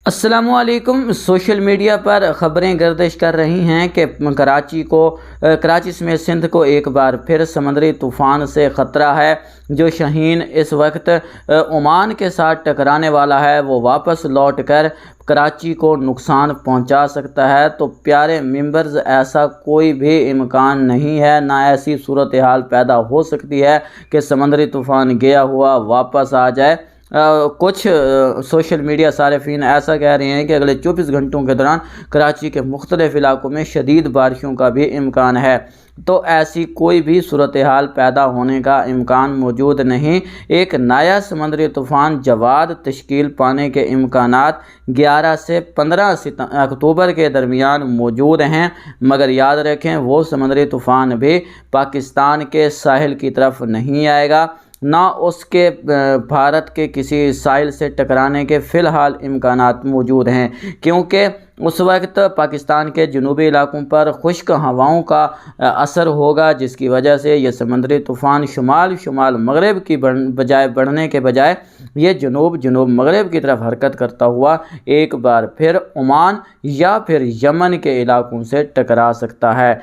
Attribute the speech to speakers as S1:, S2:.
S1: अस्सलामुअलैकुम। Social media पर ख़बरें गर्दिश कर रही हैं कि कराची समेत सिंध को एक बार फिर समुद्री तूफ़ान से ख़तरा है। जो शाहीन इस वक्त ओमान के साथ टकराने वाला है वो वापस लौट कर कराची को नुकसान पहुंचा सकता है। तो प्यारे मेंबर्स, ऐसा कोई भी इम्कान नहीं है, ना ऐसी सूरत हाल पैदा हो सकती है कि समुद्री तूफ़ान गया हुआ वापस आ जाए। कुछ सोशल मीडिया सारिफीन ऐसा कह रहे हैं कि अगले 24 घंटों के दौरान कराची के मुख्तलिफ इलाकों में शदीद बारिशों का भी इम्कान है। तो ऐसी कोई भी सूरत हाल पैदा होने का इम्कान मौजूद नहीं। एक नया समुद्री तूफ़ान जवाद तश्कील पाने के इम्कानात 11 से 15 अक्टूबर के दरमियान मौजूद हैं, मगर याद रखें वो समुद्री तूफ़ान भी पाकिस्तान के साहिल की तरफ नहीं आएगा, ना उसके भारत के किसी साहिल से टकराने के फ़िलहाल इम्कानात मौजूद हैं, क्योंकि उस वक्त पाकिस्तान के जनूबी इलाकों पर खुश्क हवाओं का असर होगा, जिसकी वजह से ये समुद्री तूफ़ान शुमाल मगरब की बजाय बढ़ने के बजाय ये जनूब मगरब की तरफ हरकत करता हुआ एक बार फिर ओमान या फिर यमन के इलाकों से टकरा सकता है।